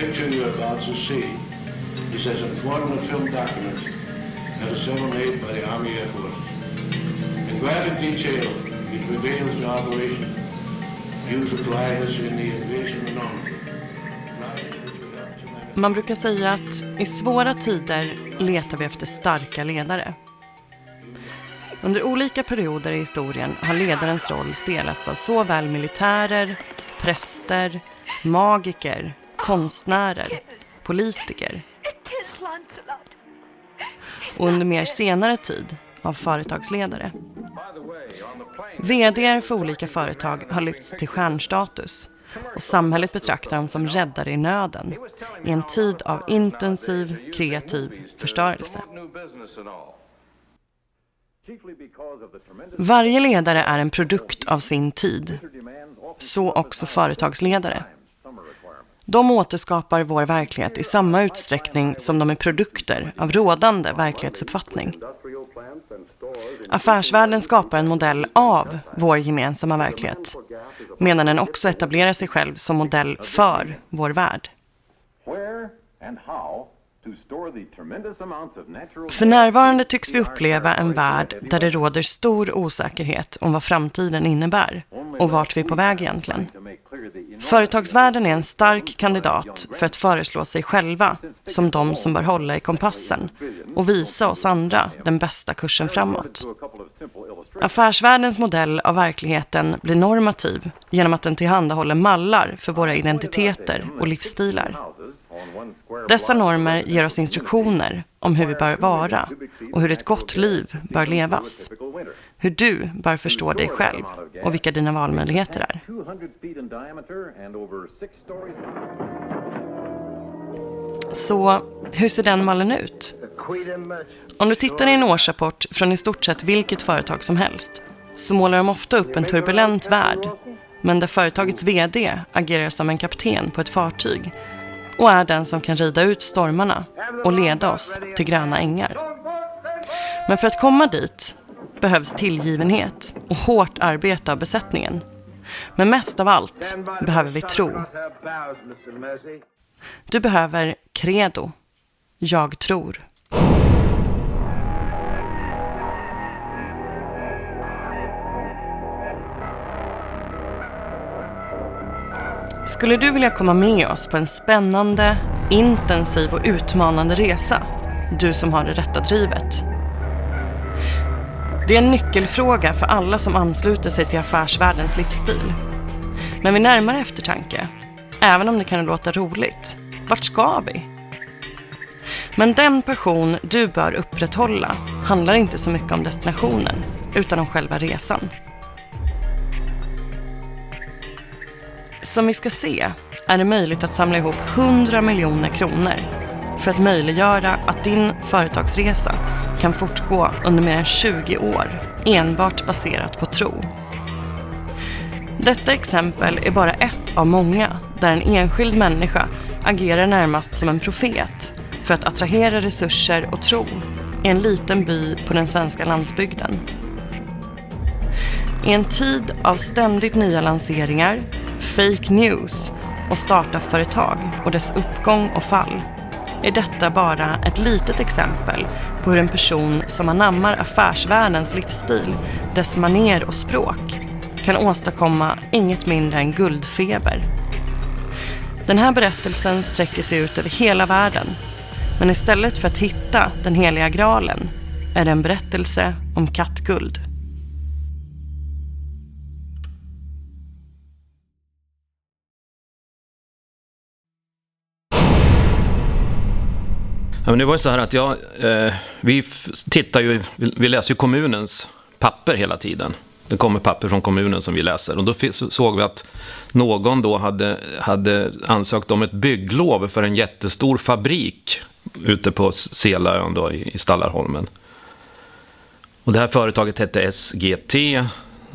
picture you're about to see is as important a film document as a civil made by the Army Air Force. In graphic detail, it reveals the operation used to fly us in the invasion of Normandy. Man brukar säga att i svåra tider letar vi efter starka ledare. Under olika perioder i historien har ledarens roll spelats av såväl militärer, präster, magiker, konstnärer, politiker och under mer senare tid av företagsledare. VD för olika företag har lyfts till stjärnstatus och samhället betraktar dem som räddare i nöden i en tid av intensiv kreativ förstörelse. Varje ledare är en produkt av sin tid, så också företagsledare. De återskapar vår verklighet i samma utsträckning som de är produkter av rådande verklighetsuppfattning. Affärsvärlden skapar en modell av vår gemensamma verklighet, medan den också etablerar sig själv som modell för vår värld. För närvarande tycks vi uppleva en värld där det råder stor osäkerhet om vad framtiden innebär och vart vi är på väg egentligen. Företagsvärlden är en stark kandidat för att föreslå sig själva som de som bör hålla i kompassen och visa oss andra den bästa kursen framåt. Affärsvärldens modell av verkligheten blir normativ genom att den tillhandahåller mallar för våra identiteter och livsstilar. Dessa normer ger oss instruktioner om hur vi bör vara och hur ett gott liv bör levas. Hur du bör förstå dig själv och vilka dina valmöjligheter är. Så hur ser den mallen ut? Om du tittar i en årsrapport från i stort sett vilket företag som helst så målar de ofta upp en turbulent värld, men där företagets vd agerar som en kapten på ett fartyg och är den som kan rida ut stormarna och leda oss till gröna ängar. Men för att komma dit behövs tillgivenhet och hårt arbete av besättningen. Men mest av allt behöver vi tro. Du behöver credo. Jag tror. Skulle du vilja komma med oss på en spännande, intensiv och utmanande resa? Du som har det rätta drivet. Det är en nyckelfråga för alla som ansluter sig till affärsvärldens livsstil. Men vid närmare eftertanke, även om det kan låta roligt, vart ska vi? Men den passion du bör upprätthålla handlar inte så mycket om destinationen, utan om själva resan. Som vi ska se är det möjligt att samla ihop 100 miljoner kronor för att möjliggöra att din företagsresa kan fortgå under mer än 20 år enbart baserat på tro. Detta exempel är bara ett av många där en enskild människa agerar närmast som en profet för att attrahera resurser och tro i en liten by på den svenska landsbygden. I en tid av ständigt nya lanseringar, fake news och startup-företag och dess uppgång och fall är detta bara ett litet exempel på hur en person som anammar affärsvärldens livsstil, dess maner och språk kan åstadkomma inget mindre än guldfeber. Den här berättelsen sträcker sig ut över hela världen, men istället för att hitta den heliga graalen är det en berättelse om kattguld. Ja, men det var ju så här att vi läser ju kommunens papper hela tiden. Det kommer papper från kommunen som vi läser. Och då såg vi att någon då hade ansökt om ett bygglov för en jättestor fabrik ute på Selaön då i Stallarholmen. Och det här företaget hette SGT,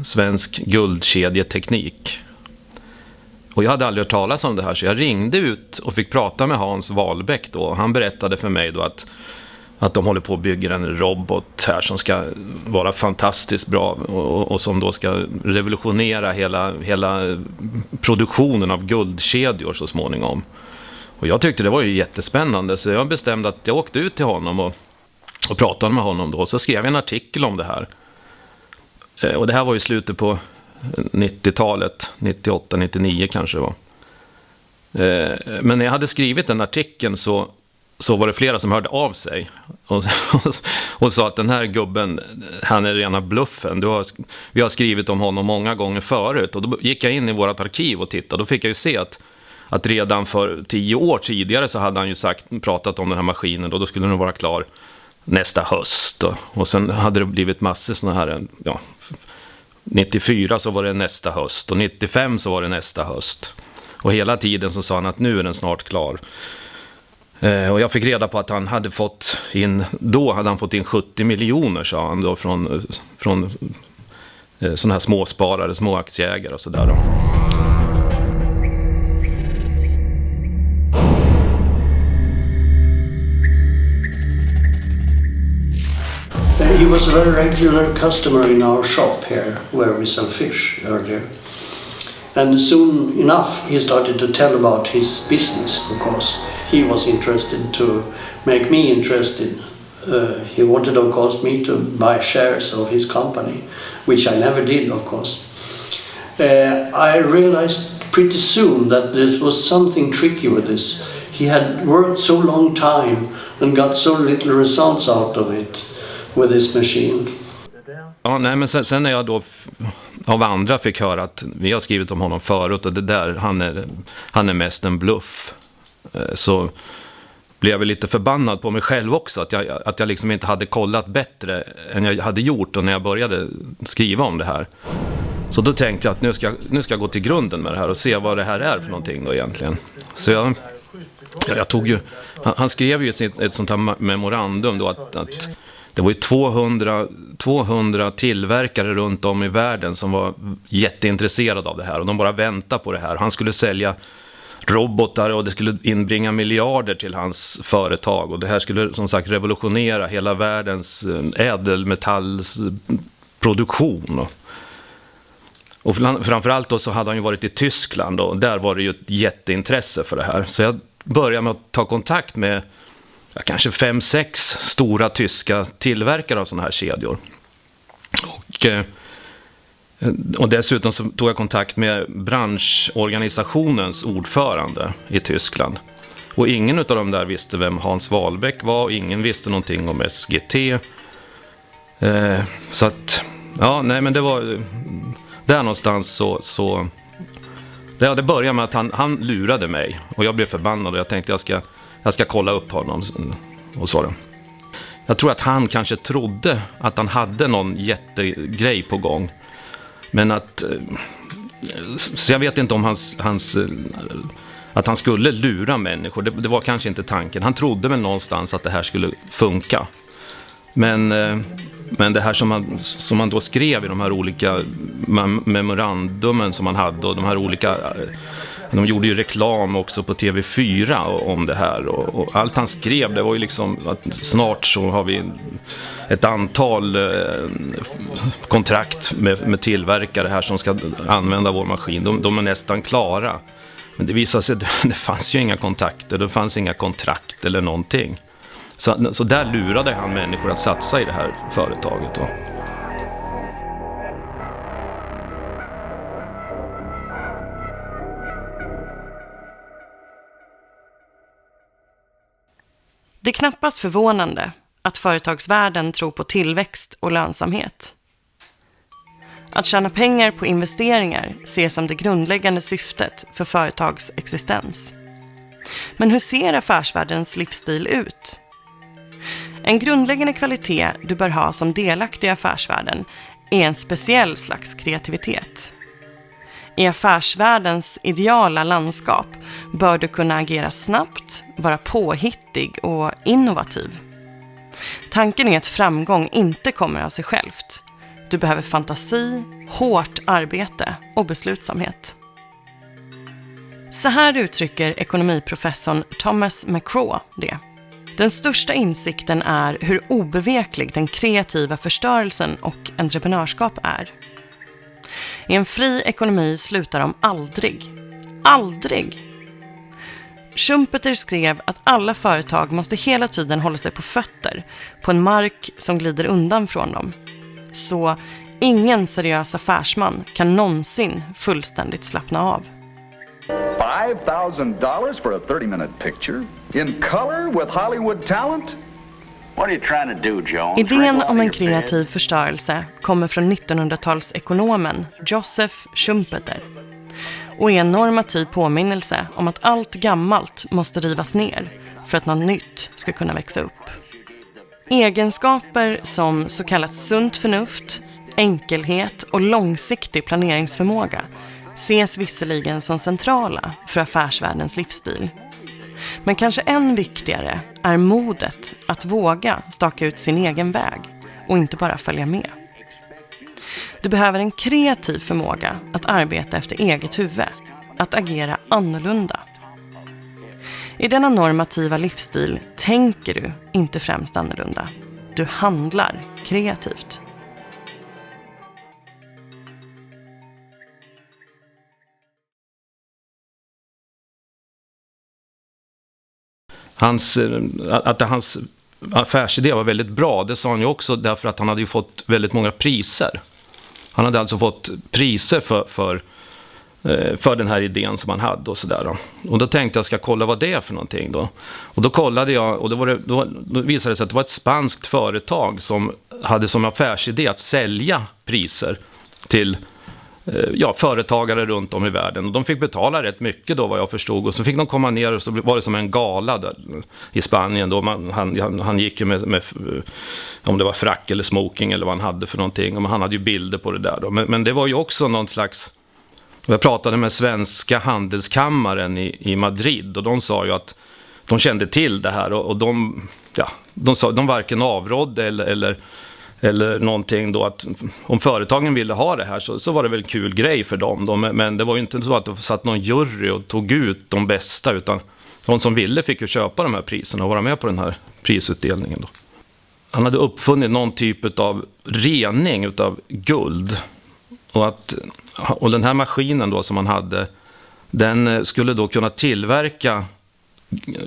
Svensk Guldkedjeteknik. Och jag hade aldrig hört talas om det här, så jag ringde ut och fick prata med Hans Wahlbeck då. Han berättade för mig då att de håller på att bygga en robot här som ska vara fantastiskt bra och som då ska revolutionera hela produktionen av guldkedjor så småningom. Och jag tyckte det var ju jättespännande, så jag bestämde att jag åkte ut till honom och pratade med honom då. Så skrev jag en artikel om det här. Och det här var ju slutet på 90-talet, 98, 99 kanske det var. Men när jag hade skrivit den artikeln så var det flera som hörde av sig och sa att den här gubben, han är rena bluffen. Vi har skrivit om honom många gånger förut. Och då gick jag in i vårt arkiv och tittade. Då fick jag ju se att redan för 10 år tidigare så hade han ju pratat om den här maskinen. Och då skulle den vara klar nästa höst. Och sen hade det blivit massor sådana här... Ja, 94 så var det nästa höst. Och 95 så var det nästa höst. Och hela tiden så sa han att nu är den snart klar. Och jag fick reda på att han hade fått in 70 miljoner, sa han då, från sådana här småsparare, små aktieägare och sådär då. He was a very regular customer in our shop here where we sell fish earlier. And soon enough he started to tell about his business, of course. He was interested to make me interested. He wanted, of course, me to buy shares of his company, which I never did, of course. I realized pretty soon that there was something tricky with this. He had worked so long time and got so little results out of it with this machine. Ja, nej, men sen när jag då av andra fick höra att vi har skrivit om honom förut och det där, han är mest en bluff, så blev jag väl lite förbannad på mig själv också att jag liksom inte hade kollat bättre än jag hade gjort då när jag började skriva om det här. Så då tänkte jag att nu ska jag gå till grunden med det här och se vad det här är för någonting då egentligen. Så jag tog ju, han skrev ju ett sånt här memorandum då att det var ju 200 tillverkare runt om i världen som var jätteintresserade av det här. Och de bara väntade på det här. Han skulle sälja robotar och det skulle inbringa miljarder till hans företag. Och det här skulle som sagt revolutionera hela världens ädelmetallsproduktion. Och framförallt då så hade han ju varit i Tyskland och där var det ju ett jätteintresse för det här. Så jag började med att ta kontakt med kanske 5-6 stora tyska tillverkare av sådana här kedjor. Och dessutom så tog jag kontakt med branschorganisationens ordförande i Tyskland. Och ingen av dem där visste vem Hans Wahlbeck var och ingen visste någonting om SGT. Så att, ja, nej men det var där någonstans så det började med att han lurade mig och jag blev förbannad och jag tänkte jag ska kolla upp honom och så. Jag tror att han kanske trodde att han hade någon jättegrej på gång. Men så jag vet inte om att han skulle lura människor. Det var kanske inte tanken. Han trodde väl någonstans att det här skulle funka. Men det här som man då skrev i de här olika memorandumen som man hade och de här olika... De gjorde ju reklam också på TV4 om det här och allt han skrev det var ju liksom att snart så har vi ett antal kontrakt med tillverkare här som ska använda vår maskin. De är nästan klara. Men det visade sig att det fanns ju inga kontakter, det fanns inga kontrakt eller någonting. Så där lurade han människor att satsa i det här företaget då. Det är knappast förvånande att företagsvärlden tror på tillväxt och lönsamhet. Att tjäna pengar på investeringar ses som det grundläggande syftet för företags existens. Men hur ser affärsvärldens livsstil ut? En grundläggande kvalitet du bör ha som delaktig i affärsvärlden är en speciell slags kreativitet. I affärsvärldens ideala landskap bör du kunna agera snabbt, vara påhittig och innovativ. Tanken är att framgång inte kommer av sig självt. Du behöver fantasi, hårt arbete och beslutsamhet. Så här uttrycker ekonomiprofessorn Thomas McCraw det. Den största insikten är hur obeveklig den kreativa förstörelsen och entreprenörskap är. I en fri ekonomi slutar de aldrig. Aldrig! Schumpeter skrev att alla företag måste hela tiden hålla sig på fötter, på en mark som glider undan från dem. Så ingen seriös affärsman kan någonsin fullständigt slappna av. $5,000 for a 30-minute picture? In color with Hollywood talent? What are you trying to do, Jones? Idén om en kreativ förstörelse kommer från 1900-talsekonomen Joseph Schumpeter och är en normativ påminnelse om att allt gammalt måste rivas ner för att något nytt ska kunna växa upp. Egenskaper som så kallat sunt förnuft, enkelhet och långsiktig planeringsförmåga ses visserligen som centrala för affärsvärldens livsstil. Men kanske än viktigare är modet att våga staka ut sin egen väg och inte bara följa med. Du behöver en kreativ förmåga att arbeta efter eget huvud, att agera annorlunda. I denna normativa livsstil tänker du inte främst annorlunda. Du handlar kreativt. Hans affärsidé var väldigt bra. Det sa han ju också därför att han hade ju fått väldigt många priser. Han hade alltså fått priser för den här idén som han hade och sådär då. Och då tänkte jag ska kolla vad det är för någonting då. Och då kollade jag och då visade det sig att det var ett spanskt företag som hade som affärsidé att sälja priser till företagare runt om i världen. Och de fick betala rätt mycket då vad jag förstod. Och så fick de komma ner och så var det som en gala där i Spanien. Då han gick ju med om det var frack eller smoking eller vad han hade för någonting. Och han hade ju bilder på det där då. Men det var ju också någon slags... Jag pratade med svenska handelskammaren i Madrid och de sa ju att de kände till det här och de sa de varken avrådde eller någonting då att om företagen ville ha det här så var det väl en kul grej för dem. Men det var ju inte så att det satt någon jury och tog ut de bästa utan de som ville fick ju köpa de här priserna och vara med på den här prisutdelningen då. Han hade uppfunnit någon typ av rening utav guld och den här maskinen då som han hade den skulle då kunna tillverka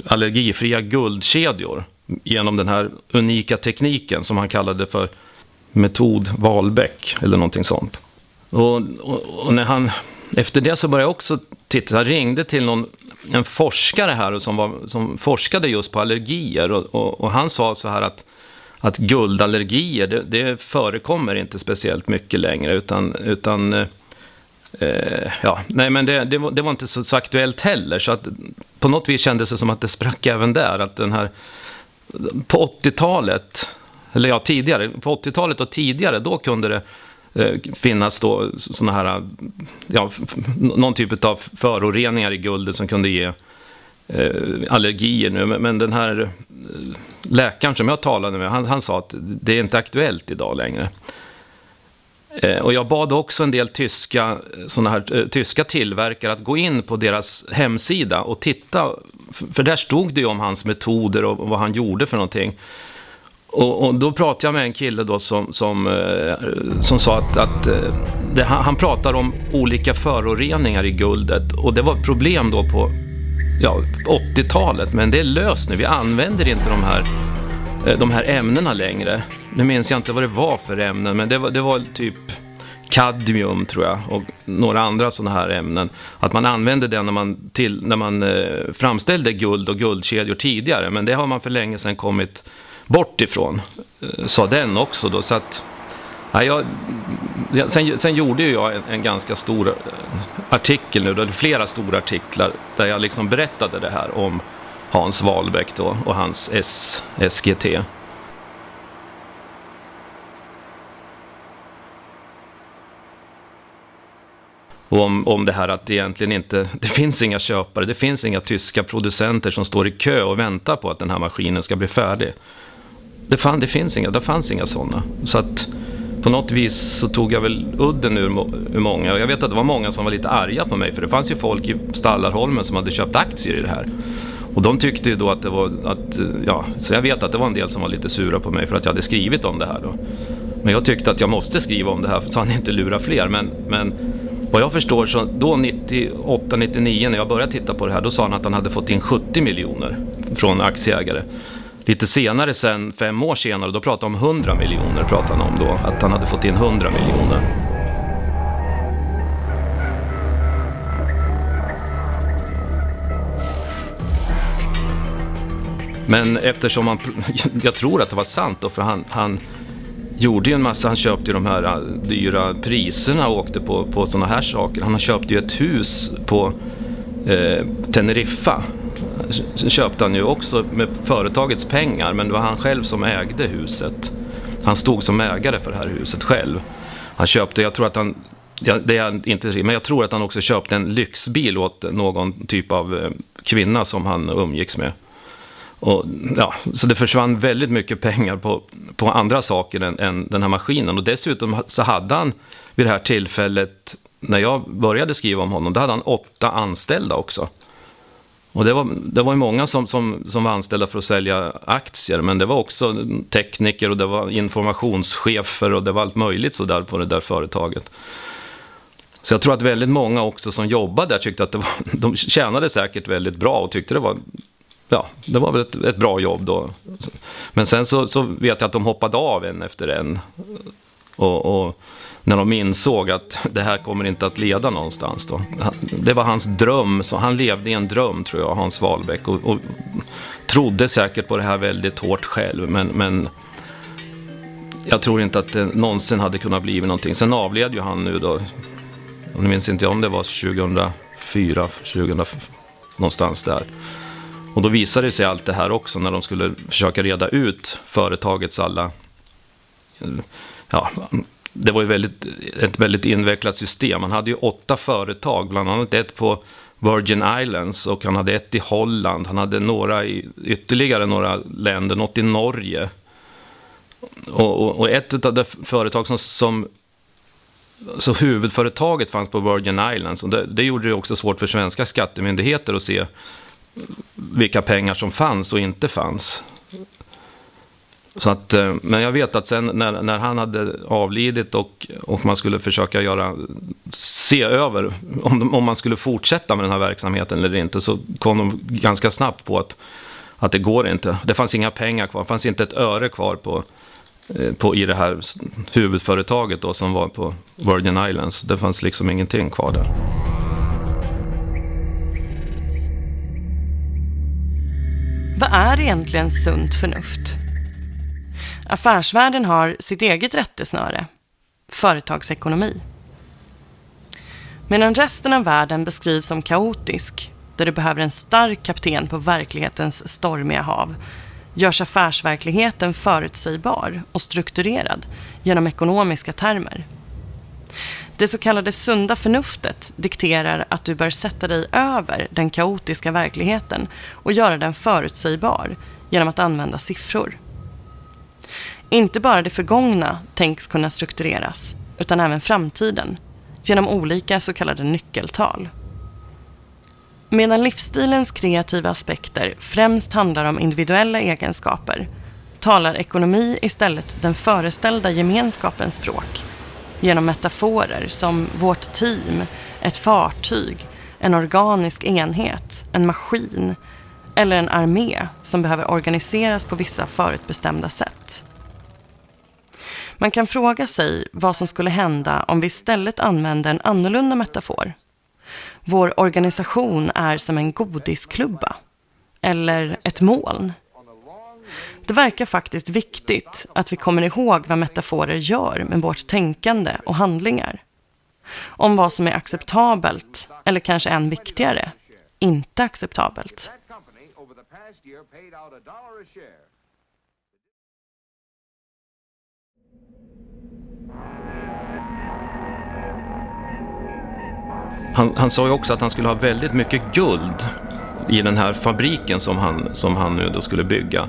allergifria guldkedjor genom den här unika tekniken som han kallade för metod Wahlbeck eller någonting sånt. Och när han efter det så började jag också titta. Han ringde till en forskare här som forskade just på allergier och han sa så här att guldallergier det förekommer inte speciellt mycket längre utan nej men det var inte så aktuellt heller så att på något vis kändes det som att det sprack även där att den här på 80-talet eller tidigare på 80-talet och tidigare då kunde det finnas då såna här någon typ av föroreningar i guldet som kunde ge allergier nu men den här läkaren som jag talade med han sa att det är inte aktuellt idag längre. Och jag bad också en del tyska tillverkare att gå in på deras hemsida och titta, för där stod det ju om hans metoder och vad han gjorde för någonting. Och då pratade jag med en kille då som sa att han pratar om olika föroreningar i guldet och det var ett problem då på 80-talet, men det är löst nu. Vi använder inte de här ämnena längre. Nu minns jag inte vad det var för ämnen, men det var typ kadmium tror jag och några andra sådana här ämnen. Att man använde det när man framställde guld och guldkedjor tidigare, men det har man för länge sedan kommit bort ifrån, sa den också då. Så att sen gjorde jag en ganska stor artikel nu, eller flera stora artiklar där jag liksom berättade det här om Hans Wahlbeck då och hans SGT. Och om det här att det egentligen inte, det finns inga köpare, det finns inga tyska producenter som står i kö och väntar på att den här maskinen ska bli färdig. Det fanns inga sådana. Så att på något vis så tog jag väl udden ur många. Och jag vet att det var många som var lite arga på mig, för det fanns ju folk i Stallarholmen som hade köpt aktier i det här. Och de tyckte ju då att det var så jag vet att det var en del som var lite sura på mig för att jag hade skrivit om det här då. Men jag tyckte att jag måste skriva om det här så han inte lurar fler. Men Vad jag förstår så då 98-99 när jag började titta på det här, då sa han att han hade fått in 70 miljoner från aktieägare. Lite senare sen, 5 år senare, då pratade han om 100 miljoner pratade han om då, att han hade fått in 100 miljoner. Men eftersom jag tror att det var sant då, för han gjorde ju en massa, han köpte ju de här dyra priserna och åkte på såna här saker. Han köpte ju ett hus på Teneriffa. Köpte han ju också med företagets pengar, men det var han själv som ägde huset. Han stod som ägare för det här huset själv. Han köpte, jag tror att han, det är inte, men jag tror att han också köpte en lyxbil åt någon typ av kvinna som han umgicks med. Och, ja, så det försvann väldigt mycket pengar på andra saker än den här maskinen. Och dessutom så hade han vid det här tillfället, när jag började skriva om honom, då hade han 8 anställda också. Och det var ju många som var anställda för att sälja aktier, men det var också tekniker och det var informationschefer och det var allt möjligt så där på det där företaget. Så jag tror att väldigt många också som jobbade där tyckte att de tjänade säkert väldigt bra och tyckte det var väl ett bra jobb då. Men sen så vet jag att de hoppade av en efter en. Och när de insåg att det här kommer inte att leda någonstans då. Det var hans dröm, så han levde i en dröm tror jag, Hans Wahlbeck. Och trodde säkert på det här väldigt hårt själv. Men jag tror inte att det någonsin hade kunnat bli någonting. Sen avled ju han nu då. Och nu minns inte jag om det var 2004, någonstans där. Och då visade det sig allt det här också när de skulle försöka reda ut företagets alla... Ja, det var ju ett väldigt invecklat system. Han hade ju 8 företag, bland annat ett på Virgin Islands och han hade ett i Holland. Han hade ytterligare några länder, något i Norge. Och ett av de företag som så huvudföretaget fanns på Virgin Islands. Och det gjorde det också svårt för svenska skattemyndigheter att se vilka pengar som fanns och inte fanns. Så att, men jag vet att sen när han hade avlidit och man skulle försöka se över om man skulle fortsätta med den här verksamheten eller inte, så kom de ganska snabbt på att det går inte. Det fanns inga pengar kvar, det fanns inte ett öre kvar i det här huvudföretaget då, som var på Virgin Islands. Det fanns liksom ingenting kvar där. Vad är egentligen sunt förnuft? Affärsvärlden har sitt eget rättesnöre, företagsekonomi. Medan resten av världen beskrivs som kaotisk, där du behöver en stark kapten på verklighetens stormiga hav, görs affärsverkligheten förutsägbar och strukturerad genom ekonomiska termer. Det så kallade sunda förnuftet dikterar att du bör sätta dig över den kaotiska verkligheten och göra den förutsägbar genom att använda siffror. Inte bara det förgångna tänks kunna struktureras, utan även framtiden genom olika så kallade nyckeltal. Medan livsstilens kreativa aspekter främst handlar om individuella egenskaper, talar ekonomi istället den föreställda gemenskapens språk genom metaforer som vårt team, ett fartyg, en organisk enhet, en maskin eller en armé som behöver organiseras på vissa förutbestämda sätt. Man kan fråga sig vad som skulle hända om vi istället använder en annorlunda metafor. Vår organisation är som en godisklubba eller ett moln. Det verkar faktiskt viktigt att vi kommer ihåg vad metaforer gör med vårt tänkande och handlingar. Om vad som är acceptabelt, eller kanske än viktigare, inte acceptabelt. Han sa ju också att han skulle ha väldigt mycket guld i den här fabriken som han nu då skulle bygga.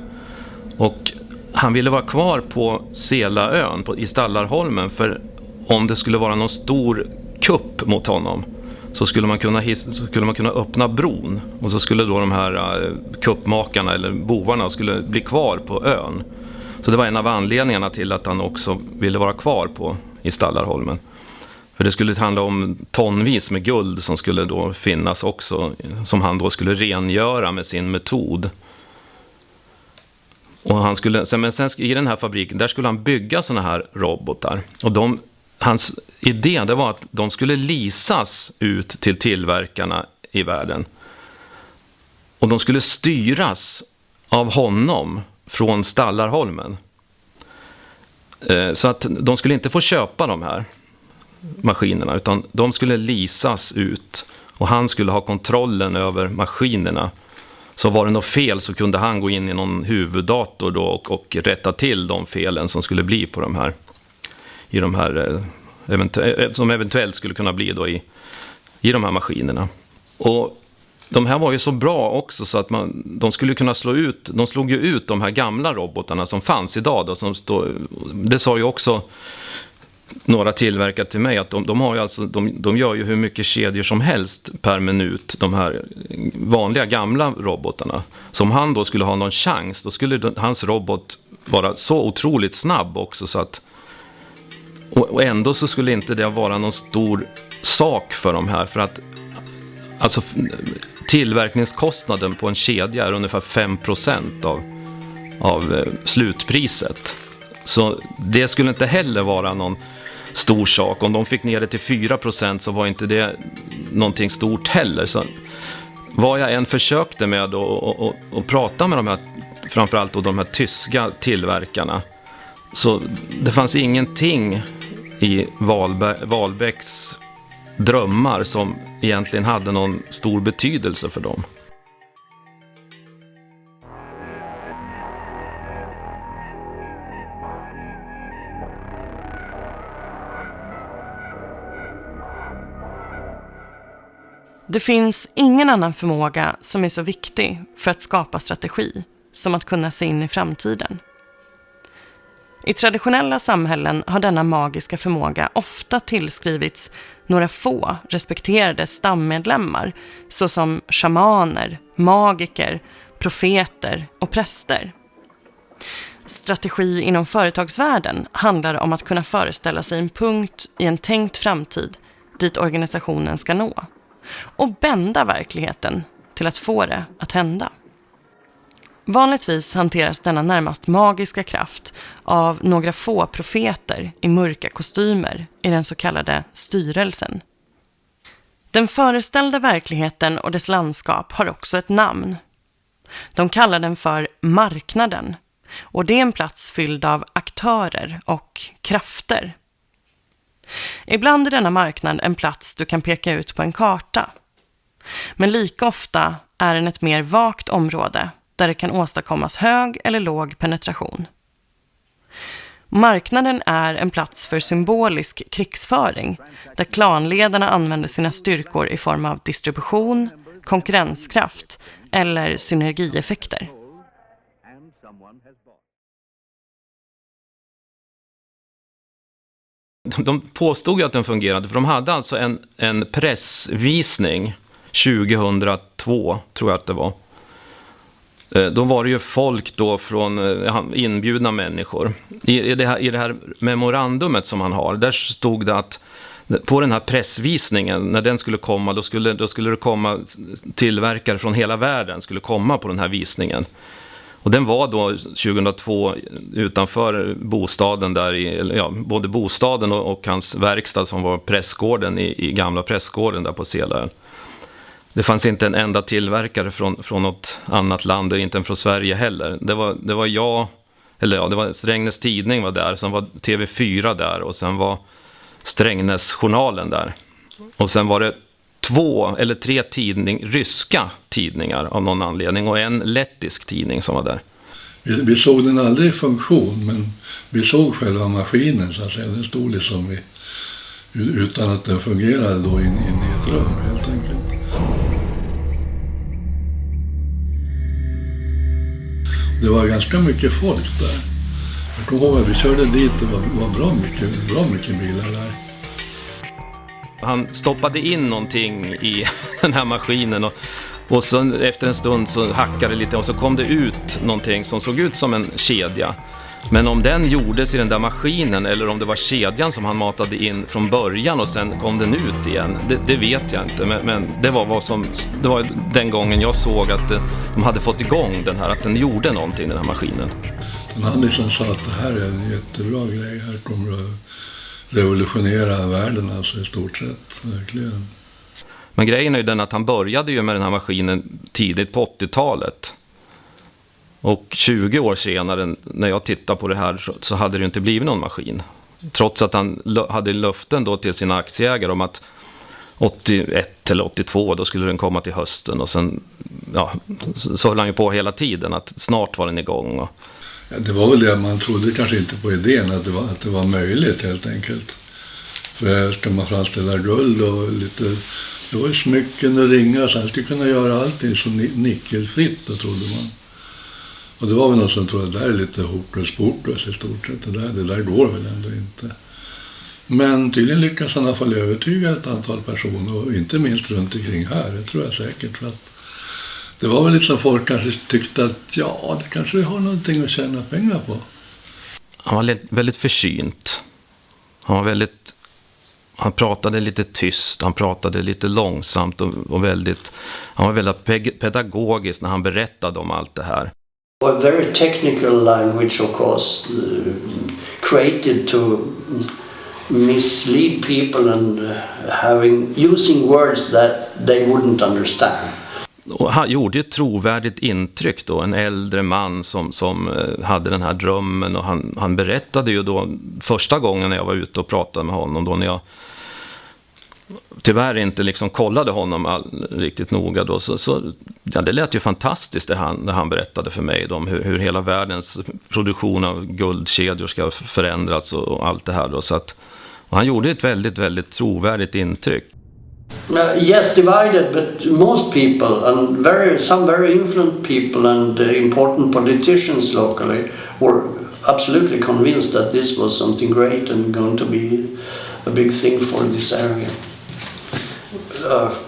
Och han ville vara kvar på Selaön i Stallarholmen, för om det skulle vara någon stor kupp mot honom så skulle man kunna öppna bron, och så skulle då de här kuppmakarna eller bovarna skulle bli kvar på ön. Så det var en av anledningarna till att han också ville vara kvar i Stallarholmen. För det skulle handla om tonvis med guld som skulle då finnas också, som han då skulle rengöra med sin metod. Och han skulle, men sen i den här fabriken, där skulle han bygga såna här robotar. Och hans idé, det var att de skulle leasas ut till tillverkarna i världen. Och de skulle styras av honom från Stallarholmen. Så att de skulle inte få köpa de här maskinerna, utan de skulle leasas ut. Och han skulle ha kontrollen över maskinerna. Så var det något fel så kunde han gå in i någon huvuddator då och rätta till de felen som skulle bli på de här, i de här som eventuellt skulle kunna bli då i de här maskinerna. Och de här var ju så bra också så att de skulle kunna de slog ju ut de här gamla robotarna som fanns idag då, det sa ju också några tillverkare till mig att de har ju alltså, de gör ju hur mycket kedjor som helst per minut, de här vanliga gamla robotarna. Så om han då skulle ha någon chans, då skulle hans robot vara så otroligt snabb också så att, och ändå så skulle inte det vara någon stor sak för de här, för att alltså tillverkningskostnaden på en kedja är ungefär 5% av slutpriset. Så det skulle inte heller vara någon stor sak. Om de fick ner det till 4% så var inte det någonting stort heller. Så vad jag än försökte med att prata med de här, framförallt då de här tyska tillverkarna, så det fanns ingenting i Wahlbecks drömmar som egentligen hade någon stor betydelse för dem. Det finns ingen annan förmåga som är så viktig för att skapa strategi som att kunna se in i framtiden. I traditionella samhällen har denna magiska förmåga ofta tillskrivits några få respekterade stammedlemmar såsom shamaner, magiker, profeter och präster. Strategi inom företagsvärlden handlar om att kunna föreställa sig en punkt i en tänkt framtid dit organisationen ska nå och bända verkligheten till att få det att hända. Vanligtvis hanteras denna närmast magiska kraft av några få profeter i mörka kostymer i den så kallade styrelsen. Den föreställda verkligheten och dess landskap har också ett namn. De kallar den för marknaden, och det är en plats fylld av aktörer och krafter. Ibland är denna marknad en plats du kan peka ut på en karta. Men lika ofta är den ett mer vagt område där det kan åstadkommas hög eller låg penetration. Marknaden är en plats för symbolisk krigsföring där klanledarna använder sina styrkor i form av distribution, konkurrenskraft eller synergieffekter. De påstod ju att den fungerade, för de hade alltså en pressvisning 2002, tror jag att det var. Då var det ju folk då från inbjudna människor. I det här memorandumet som han har, där stod det att på den här pressvisningen, när den skulle komma, då skulle det komma tillverkare från hela världen skulle komma på den här visningen. Och den var då 2002 utanför bostaden där, både bostaden och hans verkstad som var pressgården i gamla pressgården där på Selön. Det fanns inte en enda tillverkare från något annat land, inte en från Sverige heller. Det var Strängnäs Tidning var där, sen var TV4 där och sen var Strängnäsjournalen där. Och sen var det 2 eller 3 ryska tidningar av någon anledning och en lettisk tidning som var där. Vi såg den aldrig i funktion, men vi såg själva maskinen så att säga. Den stod liksom utan att den fungerade då in i ett rum helt enkelt. Det var ganska mycket folk där. Jag kommer ihåg att vi körde dit, det var bra mycket bilar där. Han stoppade in någonting i den här maskinen och så efter en stund så hackade det lite och så kom det ut någonting som såg ut som en kedja. Men om den gjordes i den där maskinen eller om det var kedjan som han matade in från början och sen kom den ut igen, det vet jag inte. Men det var den gången jag såg att de hade fått igång den här, att den gjorde någonting, den här maskinen. Han liksom sa att det här är en jättebra grej, här kommer att revolutionera världen alltså i stort sett, verkligen. Men grejen är ju den att han började ju med den här maskinen tidigt på 80-talet. Och 20 år senare när jag tittar på det här så hade det ju inte blivit någon maskin. Trots att han hade löften då till sina aktieägare om att 81 eller 82 då skulle den komma till hösten. Och sen så höll han ju på hela tiden att snart var den igång. Ja, det var väl det man trodde kanske inte på idén att det var möjligt helt enkelt. För ska man framställa guld och lite... Det var ju smycken och ringar så han skulle kunna göra allting så nickelfritt, då trodde man. Och det var väl någon som trodde att det där är lite hokus pokus i stort sett. Det där går väl ändå inte. Men tydligen lyckas han i alla fall övertyga ett antal personer och inte minst runt omkring här, det tror jag säkert. För att det var väl lite som folk kanske tyckte att det kanske vi har någonting att tjäna pengar på. Han var väldigt försynt. Han pratade lite tyst, han pratade lite långsamt och han var väldigt pedagogisk när han berättade om allt det här. A very technical language, of course, created to mislead people and using words that they wouldn't understand. Och han gjorde ett trovärdigt intryck då, en äldre man som hade den här drömmen, och han berättade ju då första gången när jag var ute och pratade med honom då, när jag tyvärr inte liksom kollade honom riktigt noga då, så det lät ju fantastiskt när han berättade för mig om hur hela världens produktion av guldkedjor ska förändras och allt det här då, så att han gjorde ett väldigt, väldigt trovärdigt intryck. Yes, divided, but most people and some very influential people and important politicians locally were absolutely convinced that this was something great and going to be a big thing for this area.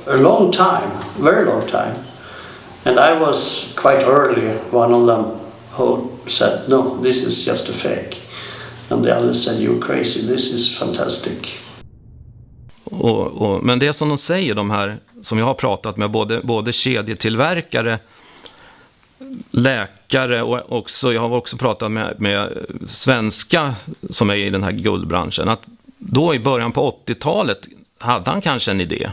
A long time, very long time. And I was quite early one of them who said, no, this is just a fake. And the others said, you're crazy, this is fantastic. Men det som de säger, de här som jag har pratat med, både kedjetillverkare, läkare och också, jag har också pratat med svenska som är i den här guldbranschen, att då i början på 80-talet hade han kanske en idé.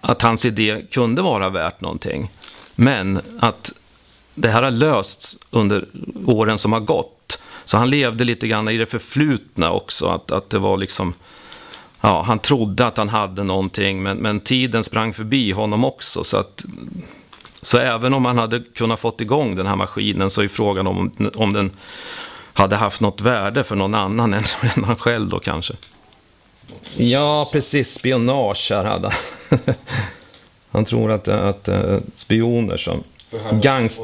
Att hans idé kunde vara värt någonting. Men att det här har lösts under åren som har gått. Så han levde lite grann i det förflutna också. Att det var liksom... Ja, han trodde att han hade någonting, men tiden sprang förbi honom också. Så även om han hade kunnat fått igång den här maskinen, så är frågan om den hade haft något värde för någon annan än han själv då kanske. Ja, precis. Spionage här hade han. Han tror att spioner som...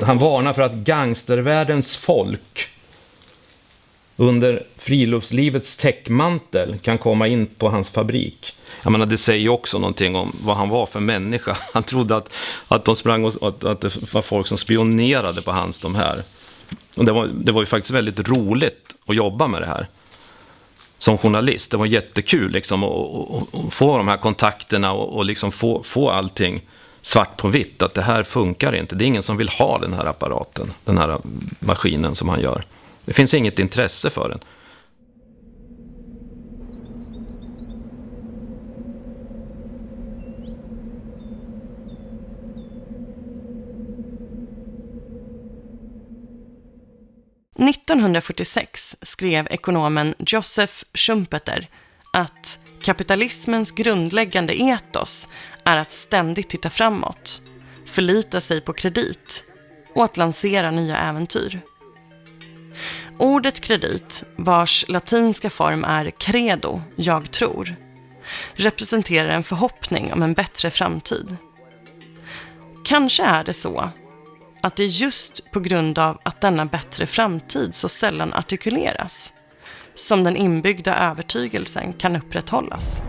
Han varnar för att gangstervärldens folk under friluftslivets täckmantel kan komma in på hans fabrik. Jag menar, det säger ju också någonting om vad han var för människa. Han trodde att de sprang och att det var folk som spionerade på hans de här. Och det var ju faktiskt väldigt roligt att jobba med det här som journalist. Det var jättekul liksom att få de här kontakterna och liksom få allting svart på vitt, att det här funkar inte. Det är ingen som vill ha den här apparaten, den här maskinen som han gör. Det finns inget intresse för den. –1946 skrev ekonomen Joseph Schumpeter att kapitalismens grundläggande etos är att ständigt titta framåt, förlita sig på kredit och att lansera nya äventyr. Ordet kredit, vars latinska form är credo, jag tror, representerar en förhoppning om en bättre framtid. Kanske är det så att det är just på grund av att denna bättre framtid så sällan artikuleras som den inbyggda övertygelsen kan upprätthållas.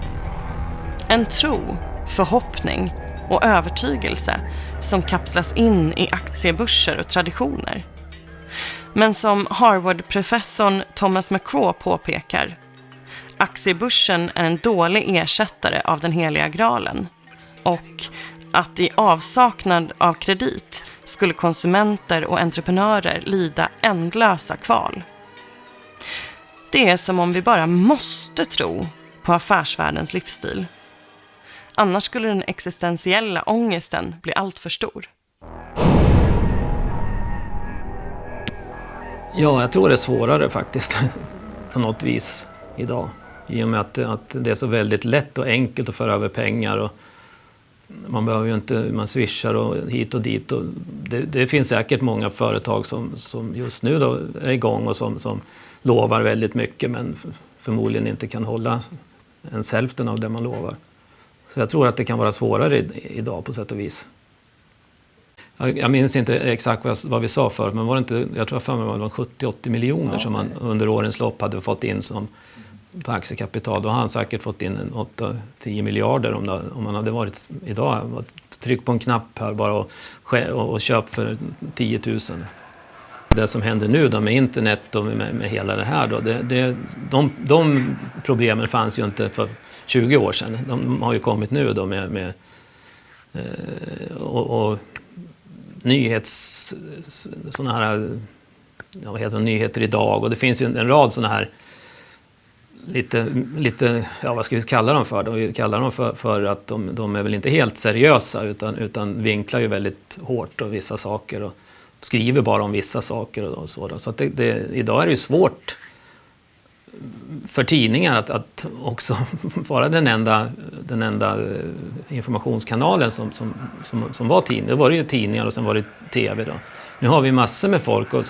En tro, förhoppning och övertygelse som kapslas in i aktiebörser och traditioner. Men som Harvard-professorn Thomas McCraw påpekar, aktiebörsen är en dålig ersättare av den heliga graalen och att i avsaknad av kredit skulle konsumenter och entreprenörer lida ändlösa kval. Det är som om vi bara måste tro på affärsvärldens livsstil. Annars skulle den existentiella ångesten bli allt för stor. Ja, jag tror det är svårare faktiskt på något vis idag. I och med att det är så väldigt lätt och enkelt att föra över pengar. Och man behöver ju inte, man swishar och hit och dit. Och det finns säkert många företag som just nu då är igång och som lovar väldigt mycket men förmodligen inte kan hålla ens hälften av det man lovar. Så jag tror att det kan vara svårare idag på sätt och vis. Jag minns inte exakt vad vi sa förut, men var det inte, jag tror att det var 70-80 miljoner som man under årens lopp hade fått in som på aktiekapital. Då har han säkert fått in 8-10 miljarder om man hade varit idag. Tryck på en knapp här bara och köp för 10 000. Det som händer nu då med internet och med hela det här då, de problemen fanns ju inte för 20 år sedan. De har ju kommit nu då med såna här, vad heter det, nyheter idag, och det finns ju en rad såna här lite ja, vad ska vi kalla dem för? Vi kallar dem för att de är väl inte helt seriösa utan vinklar ju väldigt hårt och vissa saker och skriver bara om vissa saker och så. Så att idag är det ju svårt för tidningar att också vara den enda informationskanalen som var tidning. Det var det ju tidningar och sen var det tv då. Nu har vi massor med folk och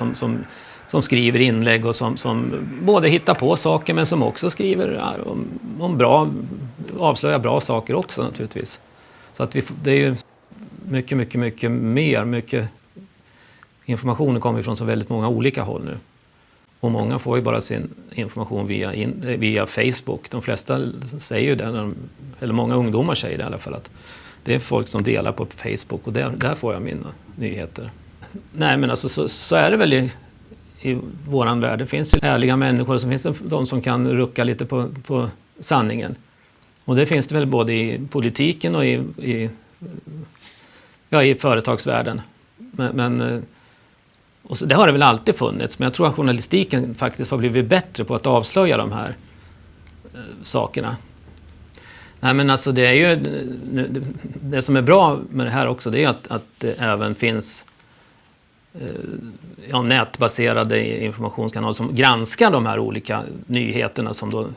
som skriver inlägg och som både hittar på saker men som också skriver om bra, avslöjar bra saker också naturligtvis. Så att det är ju mycket mer, mycket informationen kommer från så väldigt många olika håll nu. Och många får ju bara sin information via Facebook. De flesta säger ju det, eller många ungdomar säger det i alla fall, att det är folk som delar på Facebook och där får jag mina nyheter. Nej, men alltså så är det väl i våran värld. Det finns ju ärliga människor och så finns det de som kan rucka lite på sanningen. Och det finns det väl både i politiken och i företagsvärlden. Men och så, det har det väl alltid funnits, men jag tror att journalistiken faktiskt har blivit bättre på att avslöja de här sakerna. Nej, men alltså det är ju det som är bra med det här också, det är att det även finns nätbaserade informationskanaler som granskar de här olika nyheterna som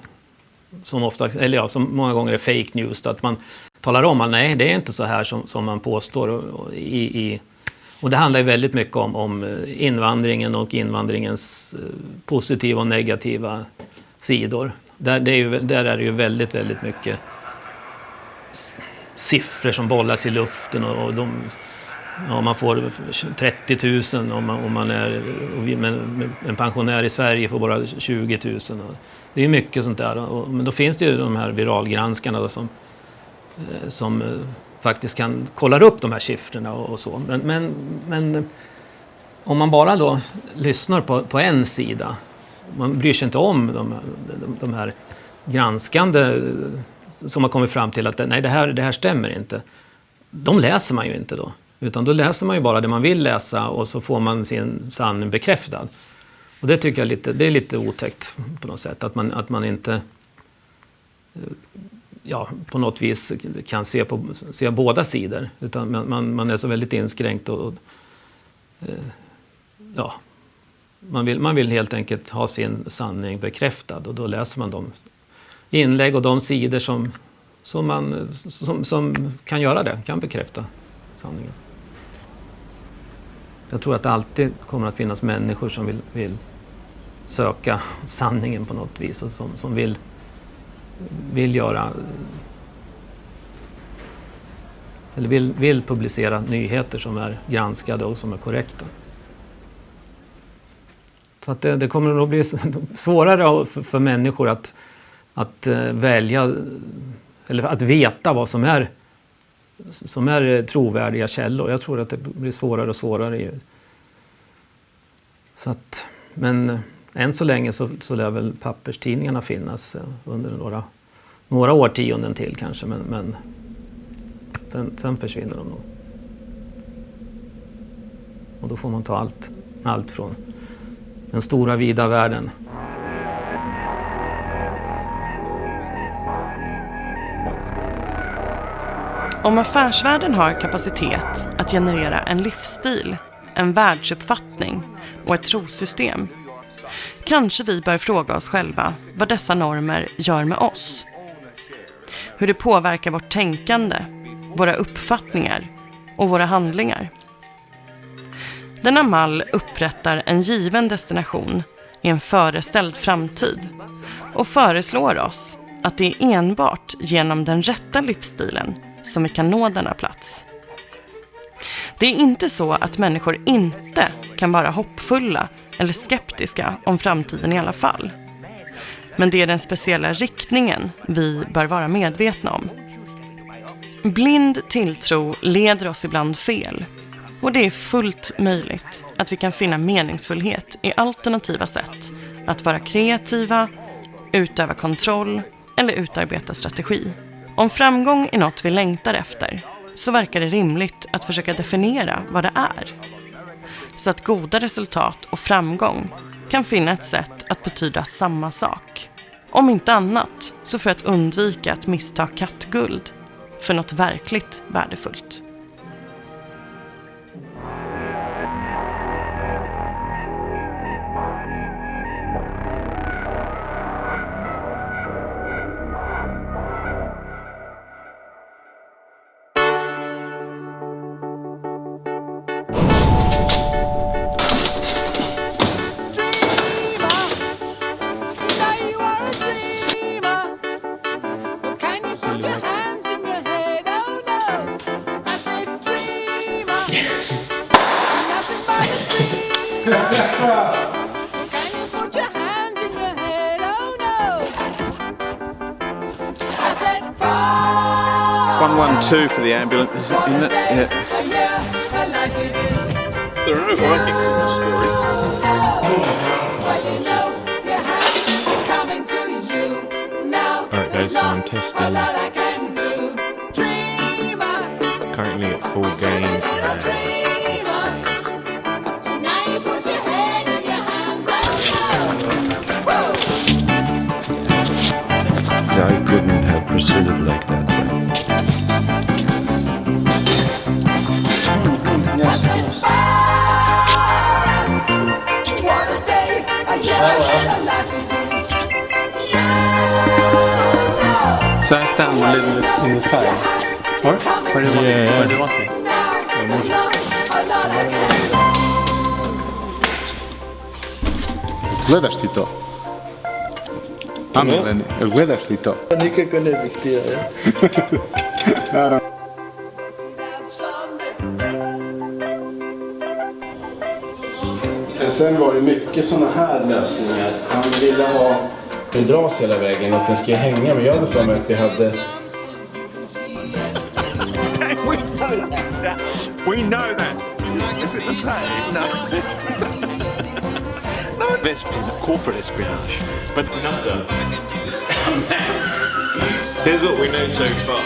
många gånger är fake news, att man talar om att nej, det är inte så här som man påstår och det handlar ju väldigt mycket om invandringen och invandringens positiva och negativa sidor. Där är det ju väldigt, väldigt mycket siffror som bollas i luften och man får 30 000 om man är en pensionär i Sverige får bara 20 000. Det är mycket sånt där. Men då finns det ju de här viralgranskarna då, som faktiskt kan kolla upp de här siffrorna och så. Men om man bara då lyssnar på en sida, man bryr sig inte om de här granskande som har kommit fram till att nej, det här stämmer inte. De läser man ju inte då. Utan då läser man ju bara det man vill läsa och så får man sin sanning bekräftad. Och det tycker jag det är lite otäckt på något sätt. Att man inte på något vis kan se båda sidor. Utan man är så väldigt inskränkt och man vill helt enkelt ha sin sanning bekräftad. Och då läser man de inlägg och de sidor som kan göra det, kan bekräfta sanningen. Jag tror att det alltid kommer att finnas människor som vill söka sanningen på något vis och som vill göra eller vill publicera nyheter som är granskade och som är korrekta. Så att det kommer nog bli svårare för människor att välja eller att veta vad som är trovärdiga källor. Jag tror att det blir svårare och svårare Så att, men än så länge så lär väl papperstidningarna finnas under några årtionden till kanske, men sen försvinner de nog. Och då får man ta allt från den stora vida världen. Om affärsvärlden har kapacitet att generera en livsstil, en världsuppfattning och ett trossystem, kanske vi bör fråga oss själva vad dessa normer gör med oss. Hur det påverkar vårt tänkande, våra uppfattningar och våra handlingar. Denna mall upprättar en given destination i en föreställd framtid och föreslår oss att det är enbart genom den rätta livsstilen som vi kan nå denna plats. Det är inte så att människor inte kan vara hoppfulla eller skeptiska om framtiden i alla fall. Men det är den speciella riktningen vi bör vara medvetna om. Blind tilltro leder oss ibland fel. Och det är fullt möjligt att vi kan finna meningsfullhet i alternativa sätt att vara kreativa, utöva kontroll eller utarbeta strategi. Om framgång är något vi längtar efter så verkar det rimligt att försöka definiera vad det är. Så att goda resultat och framgång kan finna ett sätt att betyda samma sak. Om inte annat så för att undvika att missta kattguld för något verkligt värdefullt. Can you put your hands in your head? Oh no. I said 112 for the ambulance, isn't it? Yeah. There are no Vikings in this story. Alright guys, so I'm testing. Currently at full gain. I couldn't have proceeded like that. So I stand a little bit in the side. Or? Where do you want me? Gledaš ti to? Ameleni, jel gledaš ti to? Nikako ne bih htio, ja. Naravno. Sen var det mycket såna här lösningar. Han ville ha en dras hela vägen och den ska hänga, men jag hade för mig att vi hade... We know that. Corporate espionage. But another. Here's what we know so far.